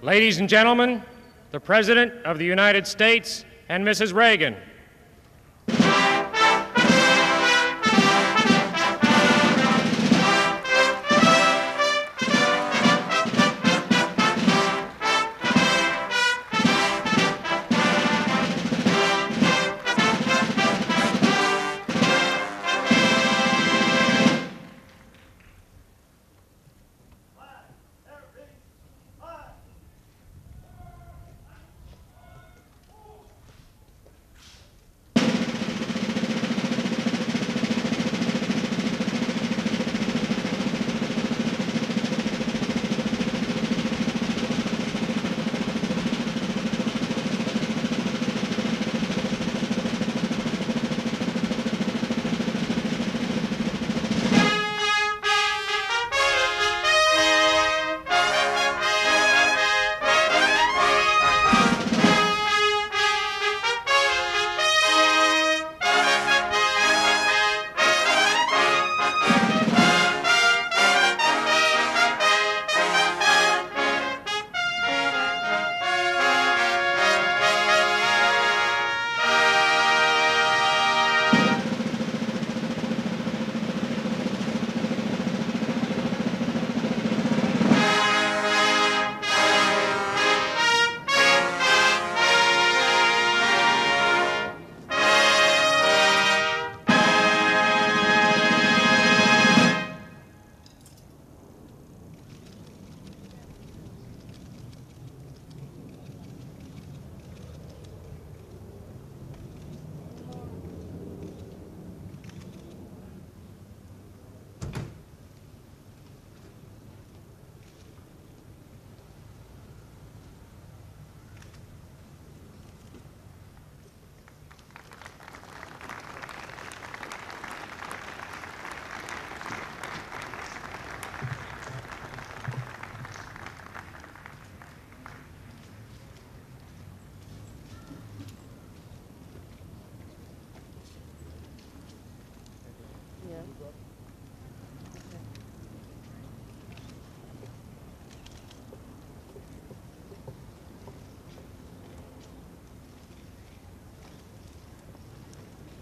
Ladies and gentlemen, the President of the United States and Mrs. Reagan.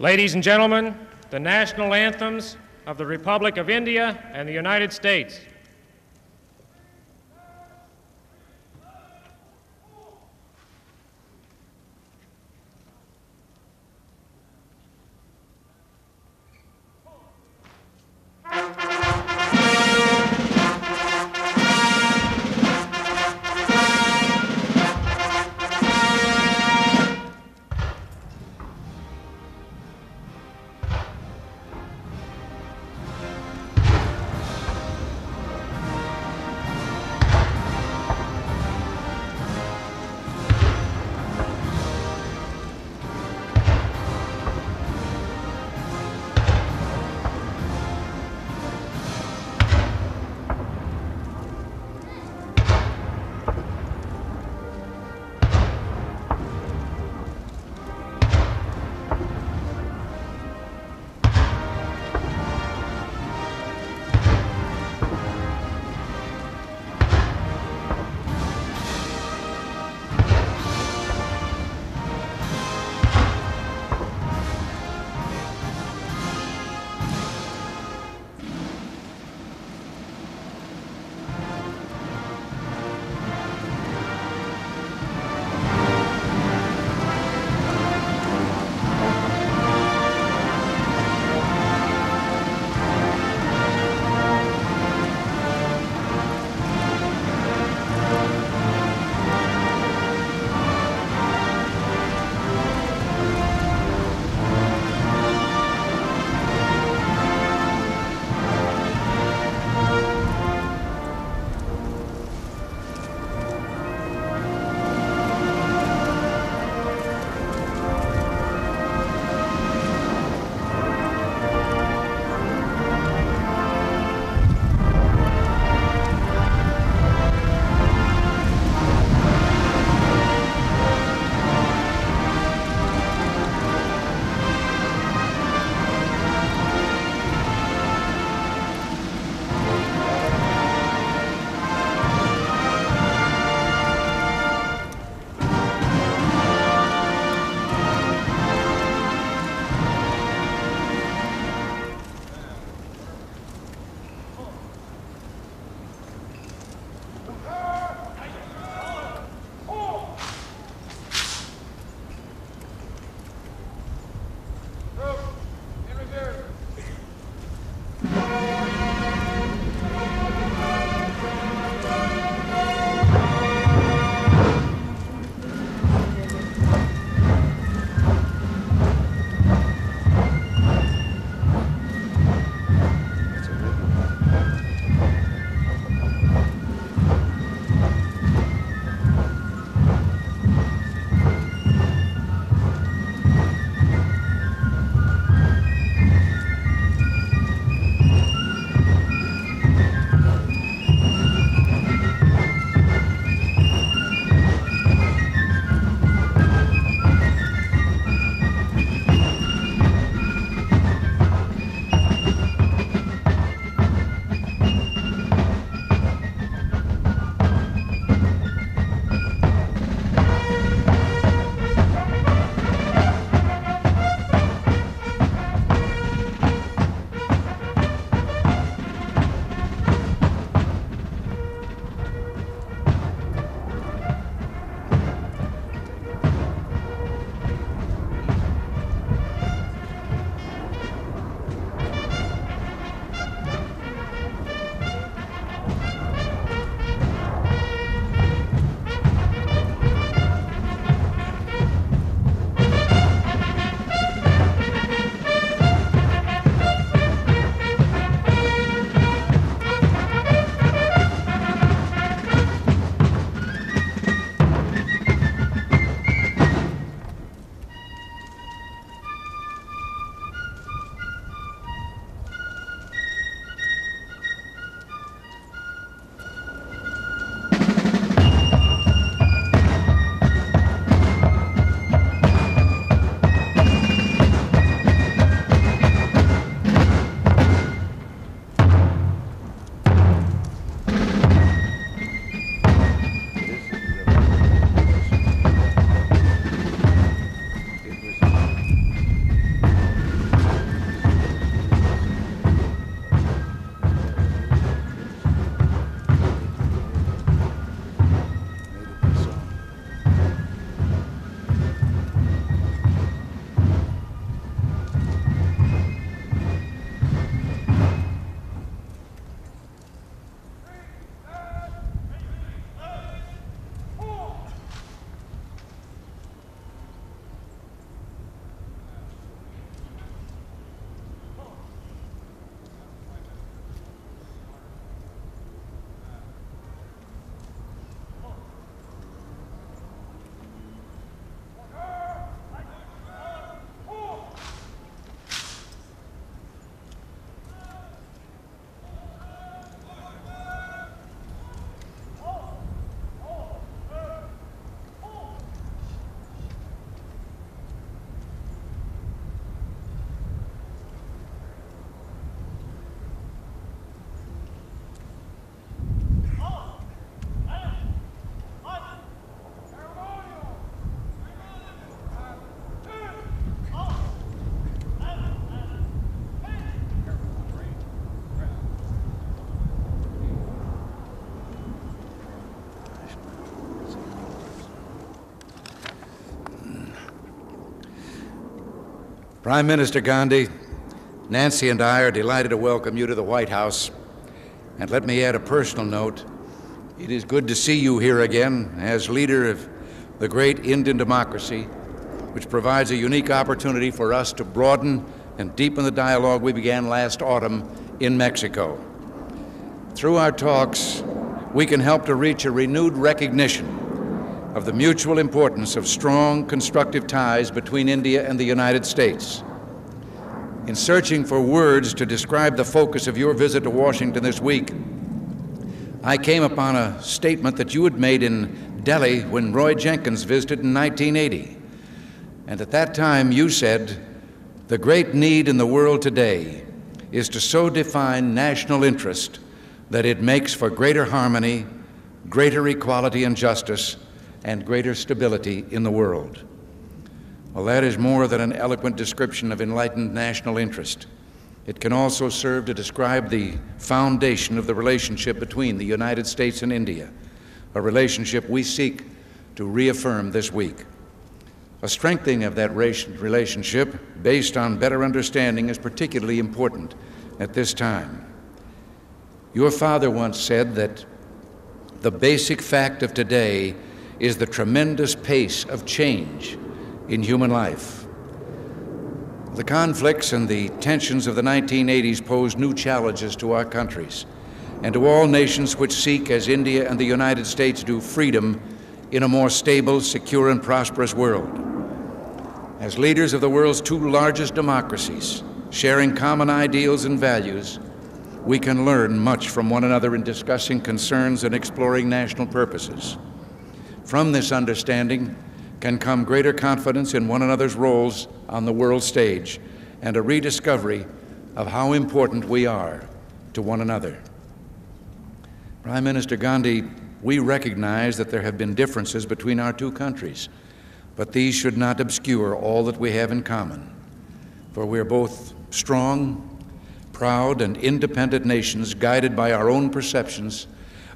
Ladies and gentlemen, the national anthems of the Republic of India and the United States. Prime Minister Gandhi, Nancy and I are delighted to welcome you to the White House. And let me add a personal note. It is good to see you here again as leader of the great Indian democracy, which provides a unique opportunity for us to broaden and deepen the dialogue we began last autumn in Mexico. Through our talks, we can help to reach a renewed recognition of the mutual importance of strong, constructive ties between India and the United States. In searching for words to describe the focus of your visit to Washington this week, I came upon a statement that you had made in Delhi when Roy Jenkins visited in 1980. And at that time, you said, "The great need in the world today is to so define national interest that it makes for greater harmony, greater equality and justice, and greater stability in the world." Well, that is more than an eloquent description of enlightened national interest. It can also serve to describe the foundation of the relationship between the United States and India, a relationship we seek to reaffirm this week. A strengthening of that relationship based on better understanding is particularly important at this time. Your father once said that the basic fact of today is the tremendous pace of change in human life. The conflicts and the tensions of the 1980s posed new challenges to our countries and to all nations which seek, as India and the United States do, freedom in a more stable, secure, and prosperous world. As leaders of the world's two largest democracies, sharing common ideals and values, we can learn much from one another in discussing concerns and exploring national purposes. From this understanding can come greater confidence in one another's roles on the world stage and a rediscovery of how important we are to one another. Prime Minister Gandhi, we recognize that there have been differences between our two countries, but these should not obscure all that we have in common, for we are both strong, proud, and independent nations guided by our own perceptions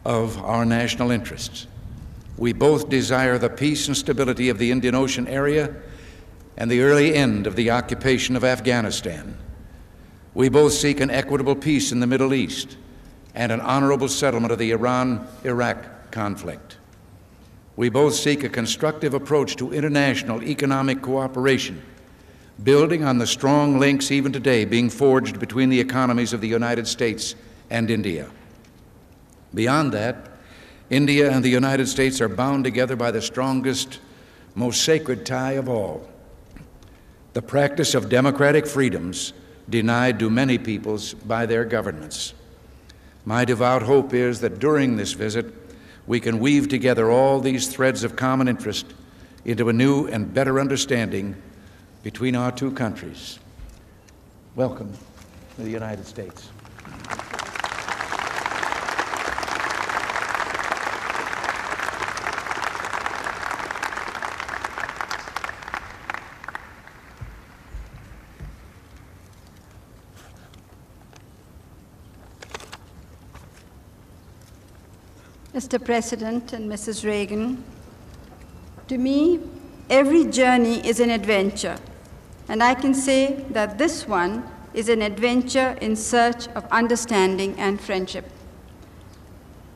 of our national interests. We both desire the peace and stability of the Indian Ocean area and the early end of the occupation of Afghanistan. We both seek an equitable peace in the Middle East and an honorable settlement of the Iran-Iraq conflict. We both seek a constructive approach to international economic cooperation, building on the strong links even today being forged between the economies of the United States and India. Beyond that, India and the United States are bound together by the strongest, most sacred tie of all, the practice of democratic freedoms denied to many peoples by their governments. My devout hope is that during this visit, we can weave together all these threads of common interest into a new and better understanding between our two countries. Welcome to the United States. Mr. President and Mrs. Reagan, to me, every journey is an adventure, and I can say that this one is an adventure in search of understanding and friendship.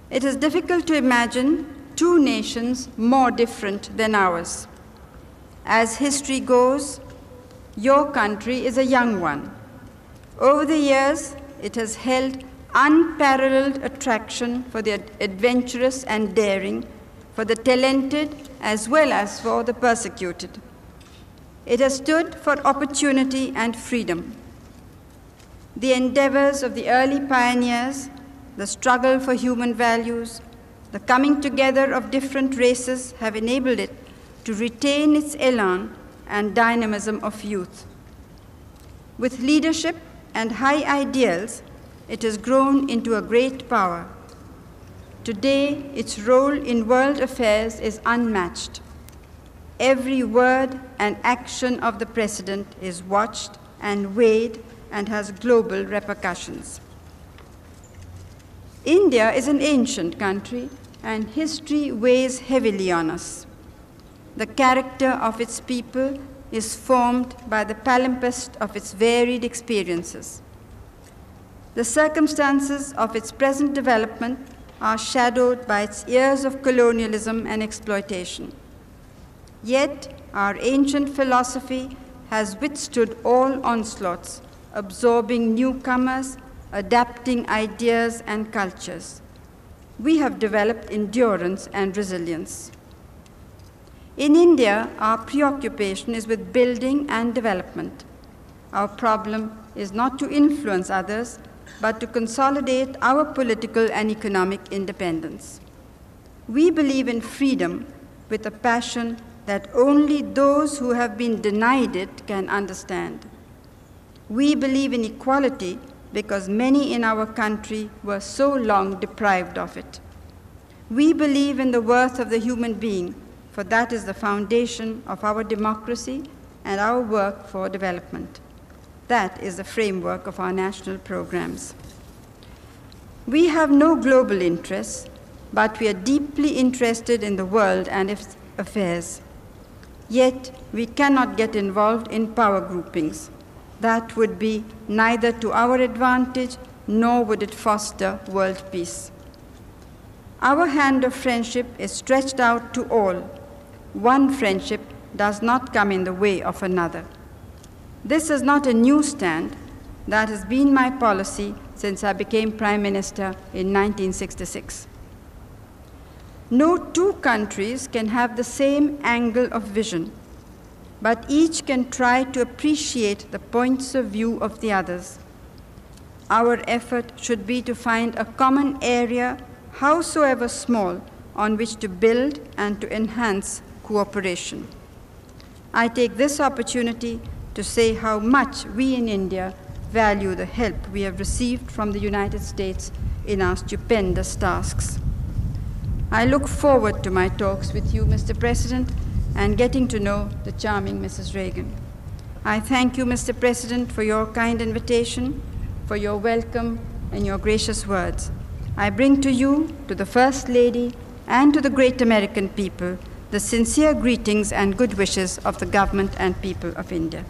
It is difficult to imagine two nations more different than ours. As history goes, your country is a young one. Over the years, it has held unparalleled attraction for the adventurous and daring, for the talented as well as for the persecuted. It has stood for opportunity and freedom. The endeavors of the early pioneers, the struggle for human values, the coming together of different races have enabled it to retain its elan and dynamism of youth. With leadership and high ideals, it has grown into a great power. Today, its role in world affairs is unmatched. Every word and action of the President is watched and weighed and has global repercussions. India is an ancient country, and history weighs heavily on us. The character of its people is formed by the palimpsest of its varied experiences. The circumstances of its present development are shadowed by its years of colonialism and exploitation. Yet, our ancient philosophy has withstood all onslaughts, absorbing newcomers, adapting ideas and cultures. We have developed endurance and resilience. In India, our preoccupation is with building and development. Our problem is not to influence others, but to consolidate our political and economic independence. We believe in freedom with a passion that only those who have been denied it can understand. We believe in equality because many in our country were so long deprived of it. We believe in the worth of the human being, for that is the foundation of our democracy and our work for development. That is the framework of our national programs. We have no global interests, but we are deeply interested in the world and its affairs. Yet, we cannot get involved in power groupings. That would be neither to our advantage, nor would it foster world peace. Our hand of friendship is stretched out to all. One friendship does not come in the way of another. This is not a new stand. That has been my policy since I became Prime Minister in 1966. No two countries can have the same angle of vision, but each can try to appreciate the points of view of the others. Our effort should be to find a common area, howsoever small, on which to build and to enhance cooperation. I take this opportunity to say how much we in India value the help we have received from the United States in our stupendous tasks. I look forward to my talks with you, Mr. President, and getting to know the charming Mrs. Reagan. I thank you, Mr. President, for your kind invitation, for your welcome and your gracious words. I bring to you, to the First Lady, and to the great American people, the sincere greetings and good wishes of the government and people of India.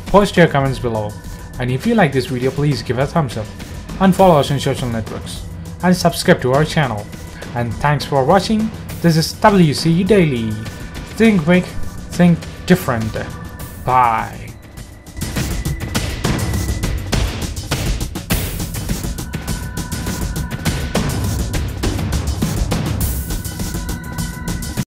Post your comments below, and if you like this video, please give a thumbs up and follow us on social networks and subscribe to our channel. And thanks for watching. This is WC Daily. Think big, think different. Bye.